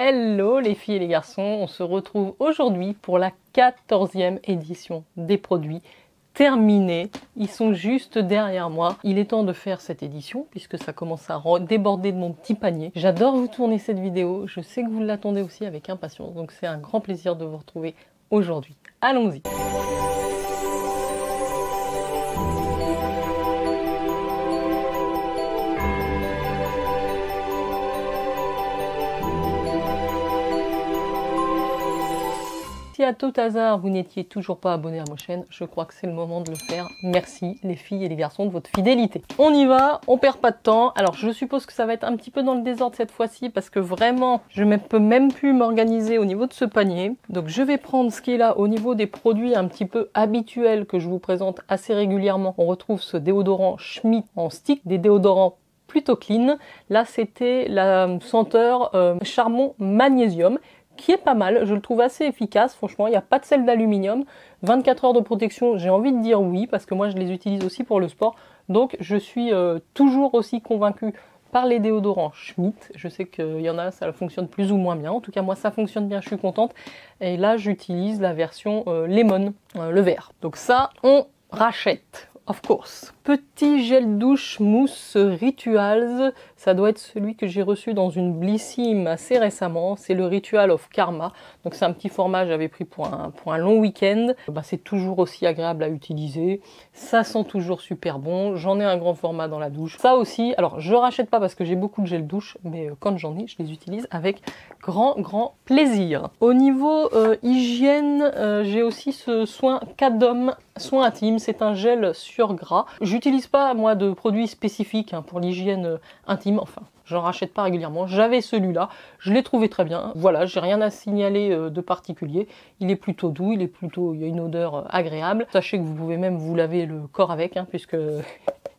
Hello les filles et les garçons, on se retrouve aujourd'hui pour la 14e édition des produits terminés. Ils sont juste derrière moi. Il est temps de faire cette édition puisque ça commence à déborder de mon petit panier. J'adore vous tourner cette vidéo, je sais que vous l'attendez aussi avec impatience, donc c'est un grand plaisir de vous retrouver aujourd'hui. Allons-y. Si à tout hasard vous n'étiez toujours pas abonné à ma chaîne, je crois que c'est le moment de le faire. Merci les filles et les garçons de votre fidélité. On y va, on perd pas de temps. Alors je suppose que ça va être un petit peu dans le désordre cette fois-ci parce que vraiment je ne peux même plus m'organiser au niveau de ce panier. Donc je vais prendre ce qui est là au niveau des produits un petit peu habituels que je vous présente assez régulièrement. On retrouve ce déodorant Schmitt en stick, des déodorants plutôt clean. Là c'était la senteur Charbon Magnésium, qui est pas mal, je le trouve assez efficace, franchement, il n'y a pas de sel d'aluminium, 24 heures de protection, j'ai envie de dire oui, parce que moi je les utilise aussi pour le sport, donc je suis toujours aussi convaincue par les déodorants Schmitt. Je sais qu'il y en a, ça fonctionne plus ou moins bien, en tout cas moi ça fonctionne bien, je suis contente, et là j'utilise la version Lemon, le vert, donc ça on rachète. Of course. Petit gel douche mousse Rituals, ça doit être celui que j'ai reçu dans une Blissim assez récemment, c'est le Ritual of Karma, donc c'est un petit format, j'avais pris pour un long week-end, c'est toujours aussi agréable à utiliser, ça sent toujours super bon, j'en ai un grand format dans la douche, ça aussi, alors je rachète pas parce que j'ai beaucoup de gel douche, mais quand j'en ai, je les utilise avec grand plaisir. Au niveau hygiène, j'ai aussi ce soin Cadom, soin intime, c'est un gel sur gras. J'utilise pas moi de produits spécifiques pour l'hygiène intime, enfin j'en rachète pas régulièrement, j'avais celui-là, je l'ai trouvé très bien, voilà, j'ai rien à signaler de particulier, il est plutôt doux, il y a une odeur agréable, sachez que vous pouvez même vous laver le corps avec, puisque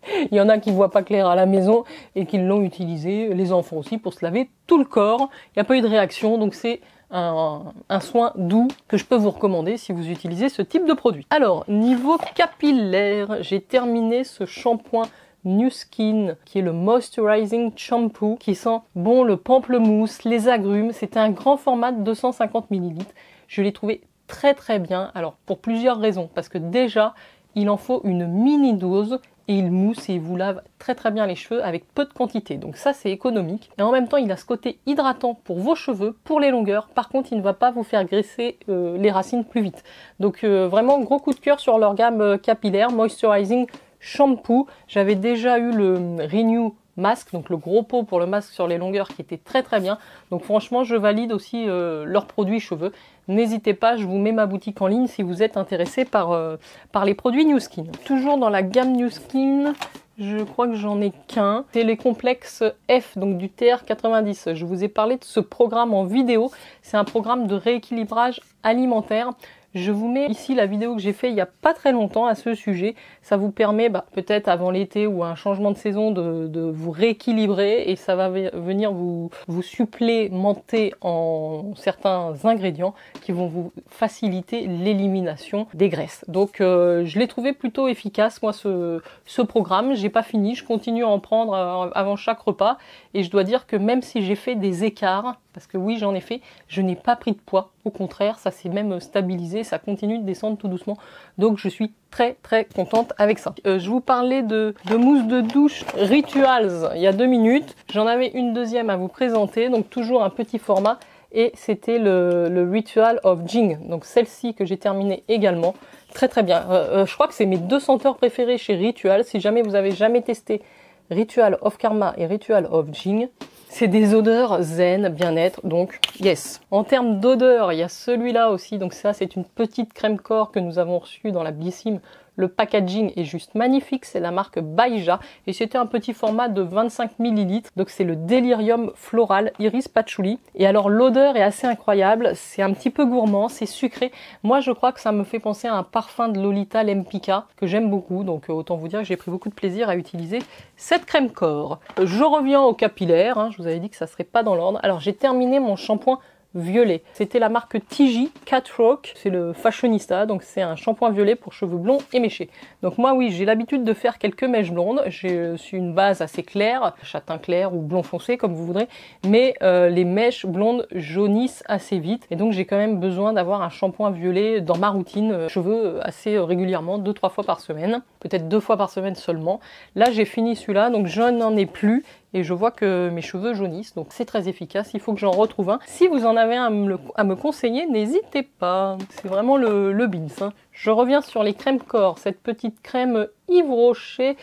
il y en a qui voient pas clair à la maison et qui l'ont utilisé, les enfants aussi, pour se laver tout le corps, il n'y a pas eu de réaction, donc c'est un soin doux que je peux vous recommander si vous utilisez ce type de produit. Alors, niveau capillaire, j'ai terminé ce shampoing Nu Skin, qui est le Moisturizing Shampoo, qui sent bon le pamplemousse, les agrumes. C'était un grand format de 250 ml. Je l'ai trouvé très bien, alors pour plusieurs raisons, parce que déjà, il en faut une mini dose, et il mousse et il vous lave très bien les cheveux avec peu de quantité, donc ça c'est économique, et en même temps il a ce côté hydratant pour vos cheveux, pour les longueurs, par contre il ne va pas vous faire graisser les racines plus vite, donc vraiment gros coup de cœur sur leur gamme capillaire Moisturizing Shampoo. J'avais déjà eu le Renew Mask, donc le gros pot pour le masque sur les longueurs qui était très bien, donc franchement je valide aussi leurs produits cheveux. N'hésitez pas, je vous mets ma boutique en ligne si vous êtes intéressé par les produits Nu Skin. Toujours dans la gamme Nu Skin, je crois que j'en ai qu'un. C'est les complexes F, donc du TR90. Je vous ai parlé de ce programme en vidéo. C'est un programme de rééquilibrage alimentaire. Je vous mets ici la vidéo que j'ai fait il n'y a pas très longtemps à ce sujet. Ça vous permet peut-être avant l'été ou un changement de saison de vous rééquilibrer, et ça va venir vous supplémenter en certains ingrédients qui vont vous faciliter l'élimination des graisses. Donc je l'ai trouvé plutôt efficace moi ce programme. J'ai pas fini, je continue à en prendre avant chaque repas, et je dois dire que même si j'ai fait des écarts, parce que oui j'en ai fait, je n'ai pas pris de poids, au contraire ça s'est même stabilisé, ça continue de descendre tout doucement, donc je suis très contente avec ça. Je vous parlais de mousse de douche Rituals il y a 2 minutes, j'en avais une deuxième à vous présenter, donc toujours un petit format, et c'était le Ritual of Jing, donc celle-ci que j'ai terminée également, très bien. Je crois que c'est mes 2 senteurs préférées chez Ritual. Si jamais vous avez jamais testé Ritual of Karma et Ritual of Jing, c'est des odeurs zen, bien-être, donc yes. En termes d'odeur, il y a celui-là aussi, donc ça c'est une petite crème corps que nous avons reçue dans la Blissim. Le packaging est juste magnifique, c'est la marque Baija, et c'était un petit format de 25 ml, donc c'est le Delirium Floral Iris Patchouli. Et alors l'odeur est assez incroyable, c'est un petit peu gourmand, c'est sucré. Moi je crois que ça me fait penser à un parfum de Lolita Lempicka, que j'aime beaucoup, donc autant vous dire que j'ai pris beaucoup de plaisir à utiliser cette crème corps. Je reviens au capillaire, je vous avais dit que ça serait pas dans l'ordre. Alors j'ai terminé mon shampoing violet. C'était la marque TJ Cat Rock, c'est le fashionista, donc c'est un shampoing violet pour cheveux blonds et méchés. Donc moi oui, j'ai l'habitude de faire quelques mèches blondes, j'ai une base assez claire, châtain clair ou blond foncé comme vous voudrez, mais les mèches blondes jaunissent assez vite et donc j'ai quand même besoin d'avoir un shampoing violet dans ma routine cheveux assez régulièrement, 2-3 fois par semaine, peut-être 2 fois par semaine seulement. Là j'ai fini celui-là, donc je n'en ai plus. Et je vois que mes cheveux jaunissent, donc c'est très efficace, il faut que j'en retrouve un. Si vous en avez un à me conseiller, n'hésitez pas, c'est vraiment le beans. Hein. Je reviens sur les crèmes corps, cette petite crème Yves Rocher,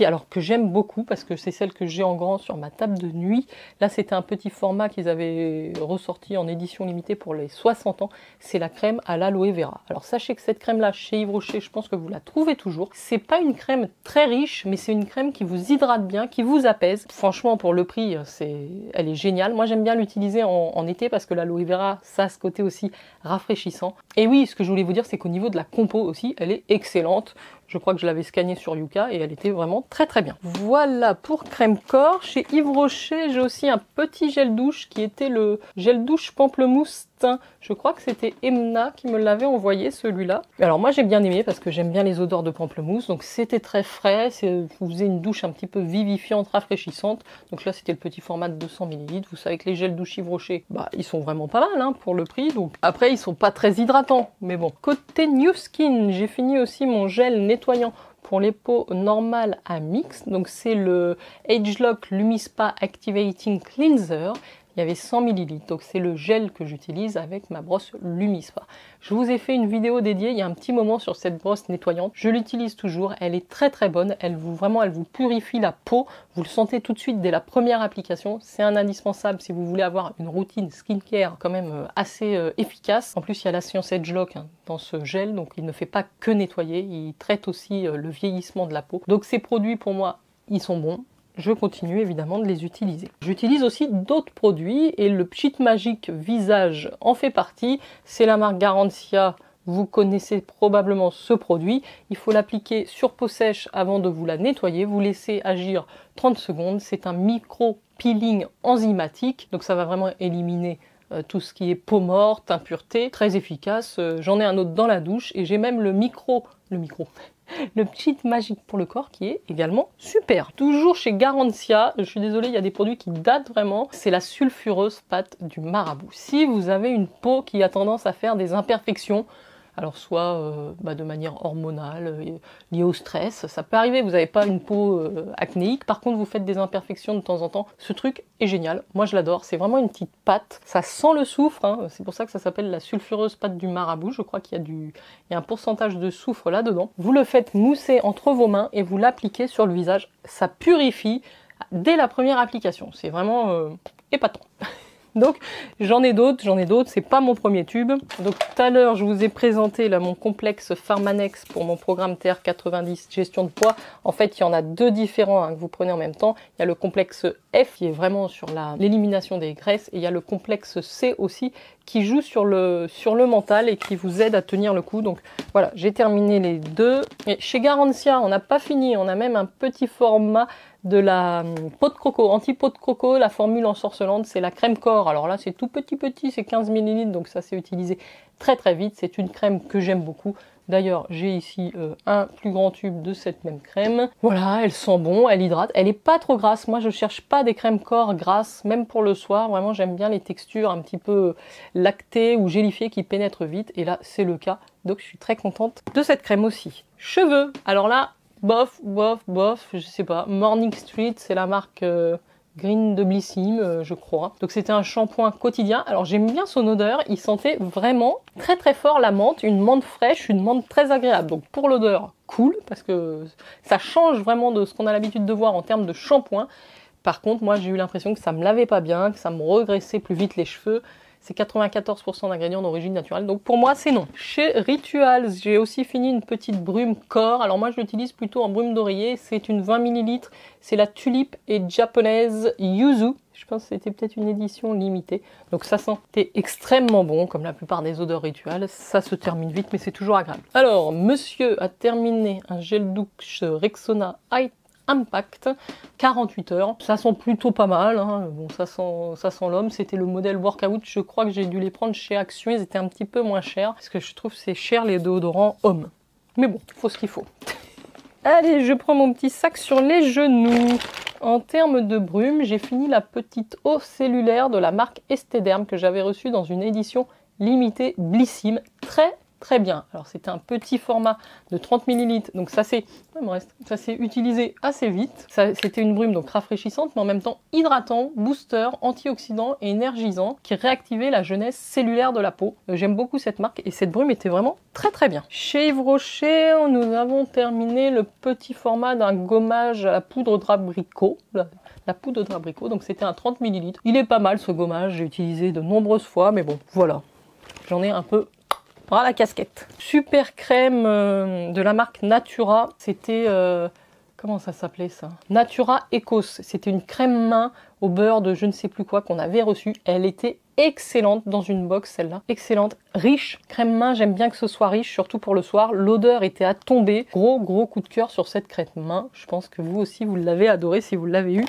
alors que j'aime beaucoup parce que c'est celle que j'ai en grand sur ma table de nuit. Là c'était un petit format qu'ils avaient ressorti en édition limitée pour les 60 ans, c'est la crème à l'aloe vera. Alors sachez que cette crème là chez Yves Rocher, je pense que vous la trouvez toujours. C'est pas une crème très riche, mais c'est une crème qui vous hydrate bien, qui vous apaise. Franchement pour le prix, elle est géniale. Moi j'aime bien l'utiliser en été parce que l'aloe vera, ça a ce côté aussi rafraîchissant. Et oui, ce que je voulais vous dire, c'est qu'au niveau de la compo aussi, elle est excellente. Je crois que je l'avais scannée sur Yuka et elle était vraiment très très bien. Voilà pour crème corps. Chez Yves Rocher, j'ai aussi un petit gel douche qui était le gel douche pamplemousse teint. Je crois que c'était Emna qui me l'avait envoyé celui-là. Alors moi j'ai bien aimé parce que j'aime bien les odeurs de pamplemousse. Donc c'était très frais, vous faisait une douche un petit peu vivifiante, rafraîchissante. Donc là c'était le petit format de 200 ml. Vous savez que les gels douche Yves Rocher, ils sont vraiment pas mal hein, pour le prix. Donc après ils sont pas très hydratants. Mais bon. Côté New Skin, j'ai fini aussi mon gel nettoyant pour les peaux normales à mix. Donc c'est le Agelock Lumispa Activating Cleanser. Il y avait 100 ml, donc c'est le gel que j'utilise avec ma brosse Lumispa. Je vous ai fait une vidéo dédiée il y a un petit moment sur cette brosse nettoyante. Je l'utilise toujours, elle est très très bonne, elle vous purifie la peau. Vous le sentez tout de suite dès la première application. C'est un indispensable si vous voulez avoir une routine skincare quand même assez efficace. En plus il y a la Science Agelock dans ce gel, donc il ne fait pas que nettoyer, il traite aussi le vieillissement de la peau. Donc ces produits pour moi, ils sont bons. Je continue évidemment de les utiliser. J'utilise aussi d'autres produits et le Pchit Magic Visage en fait partie. C'est la marque Garancia. Vous connaissez probablement ce produit. Il faut l'appliquer sur peau sèche avant de vous la nettoyer. Vous laissez agir 30 secondes. C'est un micro-peeling enzymatique. Donc ça va vraiment éliminer tout ce qui est peau morte, impureté. Très efficace. J'en ai un autre dans la douche et j'ai même le Pchit Magic pour le corps qui est également super. Toujours chez Garancia, je suis désolée, il y a des produits qui datent vraiment. C'est la sulfureuse pâte du marabout. Si vous avez une peau qui a tendance à faire des imperfections, alors soit de manière hormonale, liée au stress, ça peut arriver, vous n'avez pas une peau acnéique, par contre vous faites des imperfections de temps en temps, ce truc est génial, moi je l'adore, c'est vraiment une petite pâte, ça sent le soufre, hein. C'est pour ça que ça s'appelle la sulfureuse pâte du marabout, je crois qu'il y a un pourcentage de soufre là-dedans. Vous le faites mousser entre vos mains et vous l'appliquez sur le visage, ça purifie dès la première application, c'est vraiment épatant. Donc j'en ai d'autres, c'est pas mon premier tube. Donc tout à l'heure je vous ai présenté là mon complexe Pharmanex pour mon programme TR90 gestion de poids. En fait il y en a deux différents hein, que vous prenez en même temps. Il y a le complexe F qui est vraiment sur l'élimination des graisses et il y a le complexe C aussi qui joue sur le mental et qui vous aide à tenir le coup. Donc voilà, j'ai terminé les deux. Et chez Garancia on n'a pas fini, on a même un petit format de la peau de croco, anti-peau de croco, la formule ensorcelante, c'est la crème corps. Alors là, c'est tout petit, c'est 15 ml, donc ça s'est utilisé très très vite. C'est une crème que j'aime beaucoup. D'ailleurs, j'ai ici un plus grand tube de cette même crème. Voilà, elle sent bon, elle hydrate. Elle est pas trop grasse. Moi, je cherche pas des crèmes corps grasses, même pour le soir. Vraiment, j'aime bien les textures un petit peu lactées ou gélifiées qui pénètrent vite. Et là, c'est le cas. Donc, je suis très contente de cette crème aussi. Cheveux. Alors là, bof, je sais pas. Morning Street, c'est la marque Green de Blissim, je crois. Donc c'était un shampoing quotidien. Alors j'aime bien son odeur, il sentait vraiment très très fort la menthe, une menthe fraîche, une menthe très agréable. Donc pour l'odeur, cool, parce que ça change vraiment de ce qu'on a l'habitude de voir en termes de shampoing. Par contre, moi j'ai eu l'impression que ça me lavait pas bien, que ça me regraissait plus vite les cheveux. C'est 94% d'ingrédients d'origine naturelle, donc pour moi c'est non. Chez Rituals, j'ai aussi fini une petite brume corps. Alors moi je l'utilise plutôt en brume d'oreiller, c'est une 20 ml, c'est la tulipe et japonaise yuzu. Je pense que c'était peut-être une édition limitée. Donc ça sentait extrêmement bon, comme la plupart des odeurs Rituals. Ça se termine vite, mais c'est toujours agréable. Alors, monsieur a terminé un gel douche Rexona Impact, 48 heures. Ça sent plutôt pas mal, hein. Bon, ça sent l'homme. C'était le modèle Workout, je crois que j'ai dû les prendre chez Action, ils étaient un petit peu moins chers, parce que je trouve que c'est cher les déodorants hommes. Mais bon, faut ce qu'il faut. Allez, je prends mon petit sac sur les genoux. En termes de brume, j'ai fini la petite eau cellulaire de la marque Esthederm que j'avais reçue dans une édition limitée Blissim. Très bien. Alors c'était un petit format de 30 ml, donc ça s'est utilisé assez vite. C'était une brume donc rafraîchissante, mais en même temps hydratant, booster, antioxydant et énergisant, qui réactivait la jeunesse cellulaire de la peau. J'aime beaucoup cette marque et cette brume était vraiment très bien. Chez Yves Rocher, nous avons terminé le petit format d'un gommage à la poudre d'abricot. La poudre d'abricot, donc c'était un 30 ml. Il est pas mal ce gommage, j'ai utilisé de nombreuses fois, mais bon, voilà. J'en ai un peu à la casquette. Super crème de la marque Natura. C'était... comment ça s'appelait ça? Natura Ecos. C'était une crème main au beurre de je ne sais plus quoi qu'on avait reçue. Elle était excellente dans une box, celle-là. Excellente. Riche. Crème main, j'aime bien que ce soit riche, surtout pour le soir. L'odeur était à tomber. Gros coup de cœur sur cette crème main. Je pense que vous aussi, vous l'avez adoré si vous l'avez eu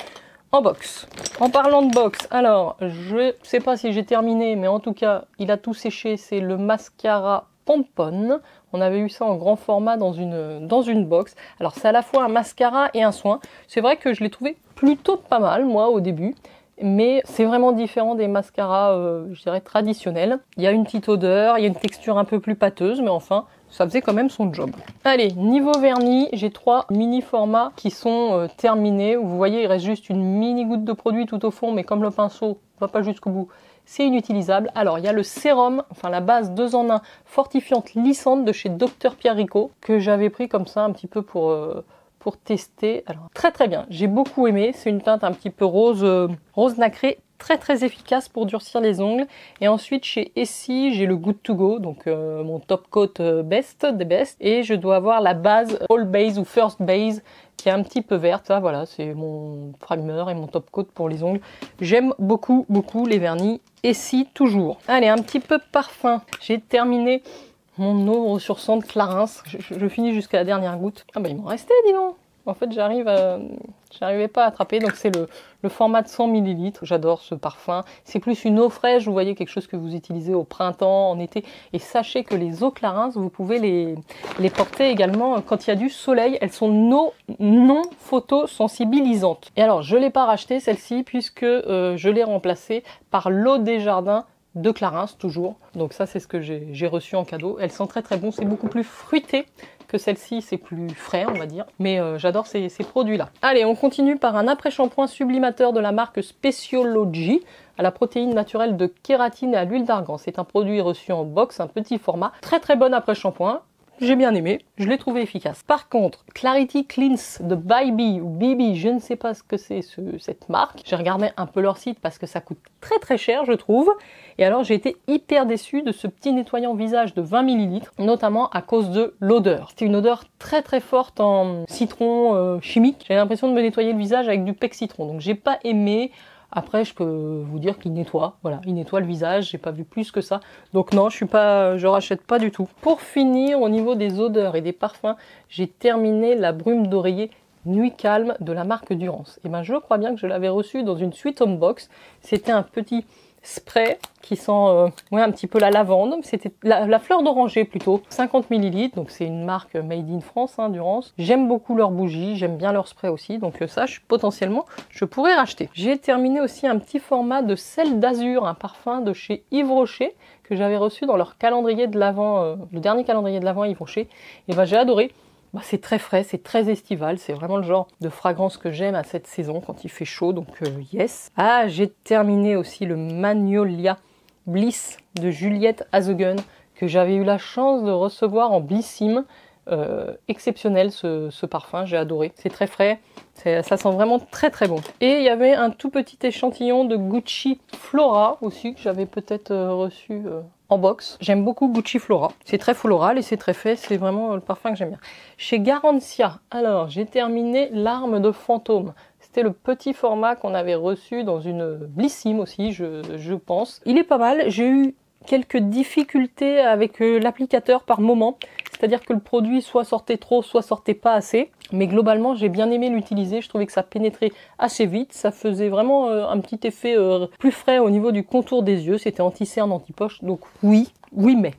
en box. En parlant de box, alors, je sais pas si j'ai terminé, mais en tout cas, il a tout séché. C'est le mascara Pompon. On avait eu ça en grand format dans une box. Alors, c'est à la fois un mascara et un soin. C'est vrai que je l'ai trouvé plutôt pas mal, moi, au début. Mais c'est vraiment différent des mascaras, je dirais, traditionnels. Il y a une petite odeur, il y a une texture un peu plus pâteuse, mais enfin, ça faisait quand même son job. Allez, niveau vernis, j'ai 3 mini formats qui sont terminés. Vous voyez, il reste juste une mini goutte de produit tout au fond, mais comme le pinceau ne va pas jusqu'au bout, c'est inutilisable. Alors, il y a le sérum, enfin la base 2 en 1 fortifiante lissante de chez Dr Pierrico, que j'avais pris comme ça un petit peu pour tester. Alors, très bien, j'ai beaucoup aimé. C'est une teinte un petit peu rose nacré, très efficace pour durcir les ongles. Et ensuite, chez Essie, j'ai le Good to Go, donc mon top coat best des best. Et je dois avoir la base All Base ou First Base, qui est un petit peu verte. Ça, voilà, c'est mon primer et mon top coat pour les ongles. J'aime beaucoup les vernis Essie toujours. Allez, un petit peu parfum. J'ai terminé mon eau ressourçante Clarins. Je finis jusqu'à la dernière goutte. Ah bah il m'en restait, dis donc. En fait, j'arrivais pas à attraper. Donc c'est le format de 100 ml. J'adore ce parfum. C'est plus une eau fraîche. Vous voyez, quelque chose que vous utilisez au printemps, en été. Et sachez que les eaux Clarins, vous pouvez les porter également quand il y a du soleil. Elles sont non photosensibilisantes. Et alors, je l'ai pas racheté celle-ci puisque je l'ai remplacée par l'eau des jardins de Clarins, toujours. Donc ça, c'est ce que j'ai reçu en cadeau. Elle sent très bon. C'est beaucoup plus fruité que celle-ci. C'est plus frais, on va dire. Mais j'adore ces produits-là. Allez, on continue par un après-shampoing sublimateur de la marque Speciology à la protéine naturelle de kératine et à l'huile d'argan. C'est un produit reçu en box, un petit format. Très bon après-shampoing. J'ai bien aimé, je l'ai trouvé efficace. Par contre, Clarity Cleanse de Bibi ou Bibi, je ne sais pas ce que c'est cette marque. J'ai regardé un peu leur site parce que ça coûte très cher, je trouve. Et alors, j'ai été hyper déçue de ce petit nettoyant visage de 20 ml, notamment à cause de l'odeur. C'était une odeur très forte en citron chimique. J'avais l'impression de me nettoyer le visage avec du pec citron, donc j'ai pas aimé. Après, je peux vous dire qu'il nettoie. Voilà, il nettoie le visage. J'ai pas vu plus que ça. Donc non, je rachète pas du tout. Pour finir, au niveau des odeurs et des parfums, j'ai terminé la brume d'oreiller Nuit Calme de la marque Durance. Et ben, je crois bien que je l'avais reçu dans une Sweet Home Box. C'était un petit spray qui sent un petit peu la lavande. C'était la fleur d'oranger plutôt. 50 ml, donc c'est une marque made in France, hein, Durance. J'aime beaucoup leurs bougies, j'aime bien leur spray aussi, donc ça, potentiellement, je pourrais racheter. J'ai terminé aussi un petit format de sel d'azur, un parfum de chez Yves Rocher, que j'avais reçu dans leur calendrier de l'Avent, le dernier calendrier de l'Avent Yves Rocher. Et ben, j'ai adoré. C'est très frais, c'est très estival, c'est vraiment le genre de fragrance que j'aime à cette saison quand il fait chaud, donc yes. Ah, j'ai terminé aussi le Magnolia Bliss de Juliette Azogun, que j'avais eu la chance de recevoir en Blissim. Exceptionnel ce parfum, j'ai adoré. C'est très frais, ça sent vraiment très bon. Et il y avait un tout petit échantillon de Gucci Flora aussi, que j'avais peut-être reçu en box. J'aime beaucoup Gucci Flora. C'est très floral et c'est très fait, c'est vraiment le parfum que j'aime bien. Chez Garantia, alors j'ai terminé l'arme de fantôme. C'était le petit format qu'on avait reçu dans une Blissim aussi, je pense. Il est pas mal, j'ai eu quelques difficultés avec l'applicateur par moment. c'est-à-dire que le produit soit sortait trop, soit sortait pas assez. Mais globalement, j'ai bien aimé l'utiliser, je trouvais que ça pénétrait assez vite, ça faisait vraiment un petit effet plus frais au niveau du contour des yeux, c'était anti-cerne, anti-poche, donc oui mais.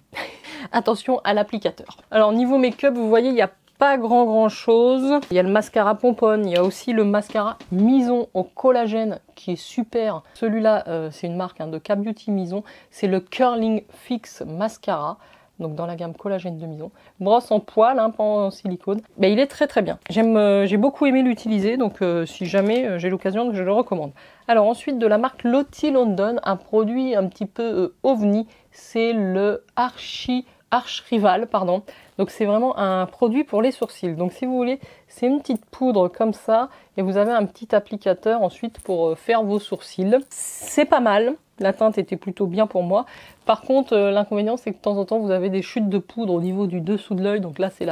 Attention à l'applicateur. Alors niveau make-up, vous voyez, il n'y a pas grand chose. Il y a le mascara pomponne, il y a aussi le mascara Mison au collagène qui est super. Celui-là, c'est une marque de K-Beauty Mison, c'est le Curling Fix Mascara. Donc dans la gamme collagène de Mison. Brosse en poil, pas en silicone. Mais il est très bien. J'ai beaucoup aimé l'utiliser, donc si jamais j'ai l'occasion, je le recommande. Alors ensuite de la marque Lottie London, un produit un petit peu ovni, c'est le Arch Rival, pardon. Donc c'est vraiment un produit pour les sourcils. Donc si vous voulez, c'est une petite poudre comme ça, et vous avez un petit applicateur ensuite pour faire vos sourcils. C'est pas mal. La teinte était plutôt bien pour moi. Par contre, l'inconvénient, c'est que de temps en temps, vous avez des chutes de poudre au niveau du dessous de l'œil. Donc là, c'est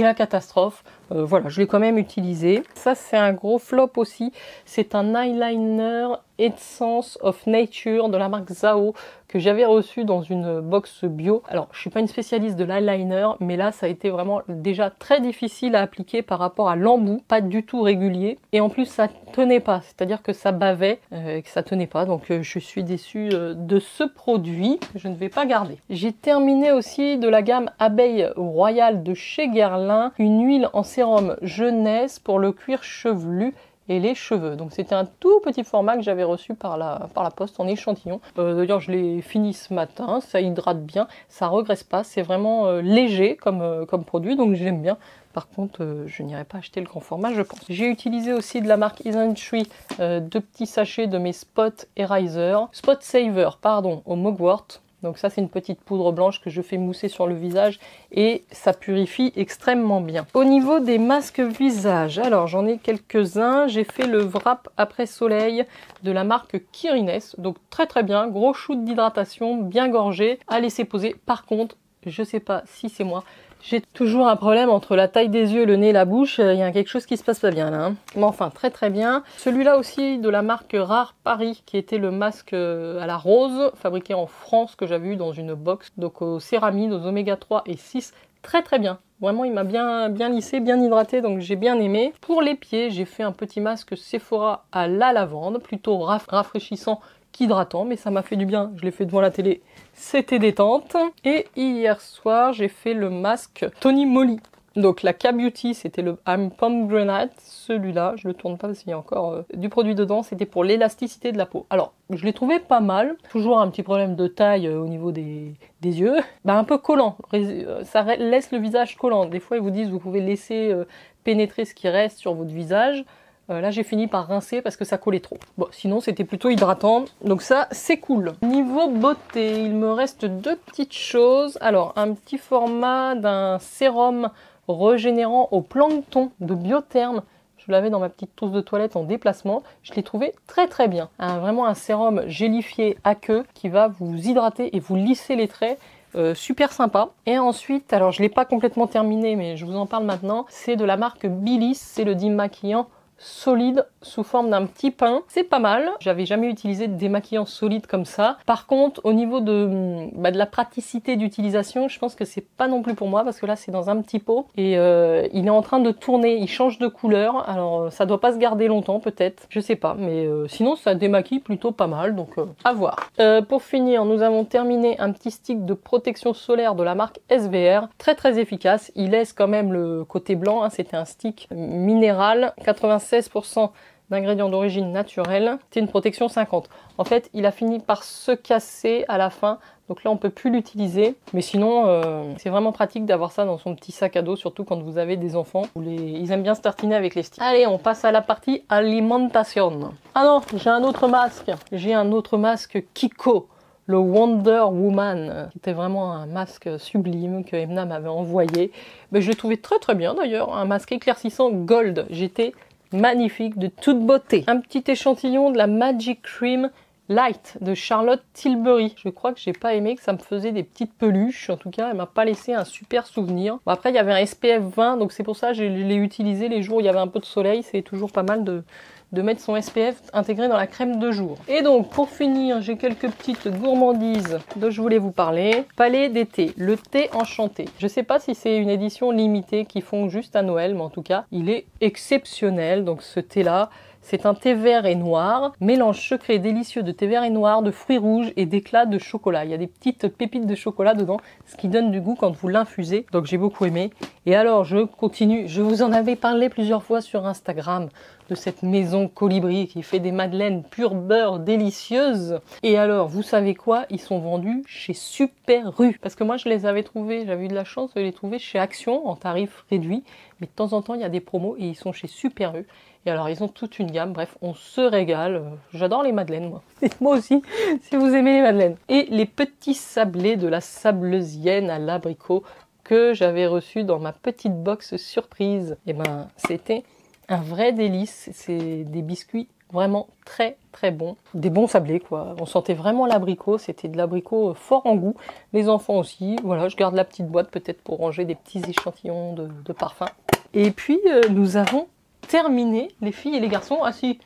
la catastrophe. Voilà, je l'ai quand même utilisé. Ça, c'est un gros flop aussi. C'est un eyeliner Essence of Nature de la marque Zao que j'avais reçu dans une box bio. Alors, je suis pas une spécialiste de l'eyeliner, mais là, ça a été vraiment déjà très difficile à appliquer par rapport à l'embout. Pas du tout régulier. Et en plus, ça tenait pas. C'est-à-dire que ça bavait et que ça tenait pas. Donc, je suis déçue de ce produit que je ne vais pas garder. J'ai terminé aussi de la gamme Abeille Royale de chez Guerlain, une huile en sérum jeunesse pour le cuir chevelu et les cheveux. Donc c'était un tout petit format que j'avais reçu par la poste en échantillon. D'ailleurs je l'ai fini ce matin, ça hydrate bien, ça regraisse pas, c'est vraiment léger comme produit, donc j'aime bien. Par contre, je n'irai pas acheter le grand format, je pense. J'ai utilisé aussi de la marque Isntree 2 petits sachets de mes Spot Saver, pardon, au Mugwort. Donc ça, c'est une petite poudre blanche que je fais mousser sur le visage et ça purifie extrêmement bien. Au niveau des masques visage, alors j'en ai quelques-uns. J'ai fait le Wrap après soleil de la marque Kirines. Donc très bien, gros shoot d'hydratation, bien gorgé, à laisser poser. Par contre, je sais pas si c'est moi, j'ai toujours un problème entre la taille des yeux, le nez et la bouche. Il y a quelque chose qui se passe pas bien là. Mais enfin, très bien. Celui-là aussi de la marque Rare Paris, qui était le masque à la rose, fabriqué en France, que j'avais eu dans une box. Donc aux céramides, aux oméga 3 et 6. Très bien. Vraiment, il m'a bien lissé, bien hydraté, donc j'ai bien aimé. Pour les pieds, j'ai fait un petit masque Sephora à la lavande, plutôt rafraîchissant qu'hydratant, mais ça m'a fait du bien. Je l'ai fait devant la télé, c'était détente. Et hier soir, j'ai fait le masque Tony Moly. Donc la K-Beauty, c'était le I'm Pomegranate. Celui-là, je le tourne pas parce qu'il y a encore du produit dedans. C'était pour l'élasticité de la peau. Alors, je l'ai trouvé pas mal. Toujours un petit problème de taille au niveau des yeux. Un peu collant. Ça laisse le visage collant. Des fois, ils vous disent vous pouvez laisser pénétrer ce qui reste sur votre visage. Là, j'ai fini par rincer parce que ça collait trop. Bon, sinon, c'était plutôt hydratant. Donc ça, c'est cool. Niveau beauté, il me reste 2 petites choses. Alors, un petit format d'un sérum régénérant au plancton de Biotherm. Je l'avais dans ma petite trousse de toilette en déplacement. Je l'ai trouvé très bien. Vraiment un sérum gélifié à queue qui va vous hydrater et vous lisser les traits. Super sympa. Et ensuite, alors je ne l'ai pas complètement terminé, mais je vous en parle maintenant. C'est de la marque Billis. C'est le démaquillant solide sous forme d'un petit pain. C'est pas mal. J'avais jamais utilisé de démaquillant solide comme ça. Par contre, au niveau de la praticité d'utilisation, je pense que c'est pas non plus pour moi parce que là c'est dans un petit pot et il est en train de tourner, il change de couleur. Alors ça doit pas se garder longtemps peut-être, je sais pas, mais sinon ça démaquille plutôt pas mal, donc à voir. Pour finir, nous avons terminé un petit stick de protection solaire de la marque SVR, très efficace. Il laisse quand même le côté blanc, c'était un stick minéral, 96% d'ingrédients d'origine naturelle, c'est une protection 50. En fait, il a fini par se casser à la fin, donc là on peut plus l'utiliser. Mais sinon, c'est vraiment pratique d'avoir ça dans son petit sac à dos, surtout quand vous avez des enfants. Ils aiment bien se tartiner avec les sticks. Allez, on passe à la partie alimentation. Ah non, j'ai un autre masque. J'ai un autre masque Kiko. Le Wonder Woman, qui était vraiment un masque sublime que Emna m'avait envoyé. Mais je l'ai trouvé très bien d'ailleurs, un masque éclaircissant gold. J'étais magnifique, de toute beauté. Un petit échantillon de la Magic Cream Light de Charlotte Tilbury. Je crois que j'ai pas aimé, que ça me faisait des petites peluches. En tout cas, elle m'a pas laissé un super souvenir. Bon, après, il y avait un SPF 20, donc c'est pour ça que je l'ai utilisé les jours où il y avait un peu de soleil. C'est toujours pas mal de mettre son SPF intégré dans la crème de jour. Et donc pour finir, j'ai quelques petites gourmandises dont je voulais vous parler. Palais d'été, le thé enchanté. Je sais pas si c'est une édition limitée qu'ils font juste à Noël, mais en tout cas, il est exceptionnel. Donc ce thé-là, c'est un thé vert et noir, mélange secret et délicieux de thé vert et noir, de fruits rouges et d'éclats de chocolat. Il y a des petites pépites de chocolat dedans, ce qui donne du goût quand vous l'infusez. Donc j'ai beaucoup aimé. Et alors je continue, je vous en avais parlé plusieurs fois sur Instagram de cette maison Colibri qui fait des madeleines pur beurre délicieuses. Et alors, vous savez quoi? Ils sont vendus chez Super U. Parce que moi, je les avais trouvés, j'avais eu de la chance de les trouver chez Action en tarif réduit. Mais de temps en temps, il y a des promos et ils sont chez Super U. Et alors, ils ont toute une gamme. Bref, on se régale. J'adore les madeleines, moi. Moi aussi, si vous aimez les madeleines. Et les petits sablés de la Sableusienne à l'abricot que j'avais reçus dans ma petite box surprise. Et ben, c'était un vrai délice. C'est des biscuits vraiment très très bons. Des bons sablés, quoi. On sentait vraiment l'abricot. C'était de l'abricot fort en goût. Les enfants aussi. Voilà, je garde la petite boîte peut-être pour ranger des petits échantillons de parfum. Et puis, nous avons terminé, les filles et les garçons. Ah si,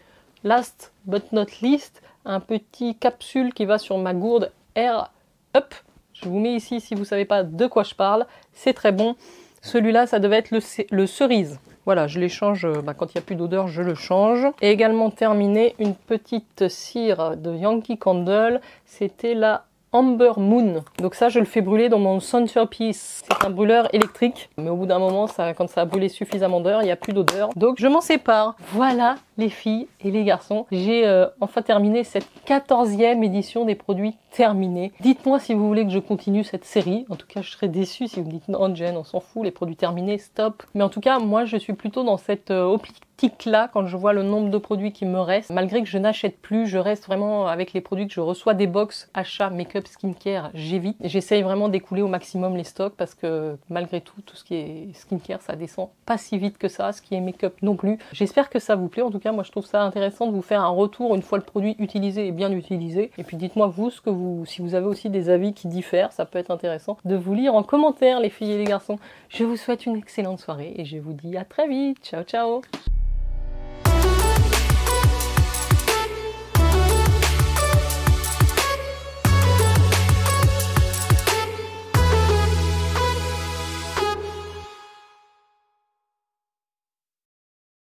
last but not least, un petit capsule qui va sur ma gourde Air Up. Je vous mets ici si vous ne savez pas de quoi je parle. C'est très bon. Celui-là, ça devait être le cerise. Voilà, je les change, quand il n'y a plus d'odeur, je le change. Et également terminé, une petite cire de Yankee Candle. C'était la Amber Moon. Donc ça, je le fais brûler dans mon Centerpiece. C'est un brûleur électrique. Mais au bout d'un moment, quand ça a brûlé suffisamment d'heures, il n'y a plus d'odeur. Donc je m'en sépare. Voilà les filles et les garçons. J'ai enfin terminé cette 14e édition des produits terminés. Dites-moi si vous voulez que je continue cette série. En tout cas, je serais déçue si vous me dites non, Jen, on s'en fout, les produits terminés, stop. Mais en tout cas, moi, je suis plutôt dans cette optique-là quand je vois le nombre de produits qui me restent. Malgré que je n'achète plus, je reste vraiment avec les produits que je reçois des box achats, make-up, skincare, j'évite. J'essaye vraiment d'écouler au maximum les stocks parce que malgré tout, tout ce qui est skincare, ça descend pas si vite que ça, ce qui est make-up non plus. J'espère que ça vous plaît. En tout cas, moi, je trouve ça intéressant de vous faire un retour une fois le produit utilisé et bien utilisé. Et puis, dites-moi vous si vous avez aussi des avis qui diffèrent, ça peut être intéressant de vous lire en commentaire, les filles et les garçons. Je vous souhaite une excellente soirée et je vous dis à très vite. Ciao, ciao!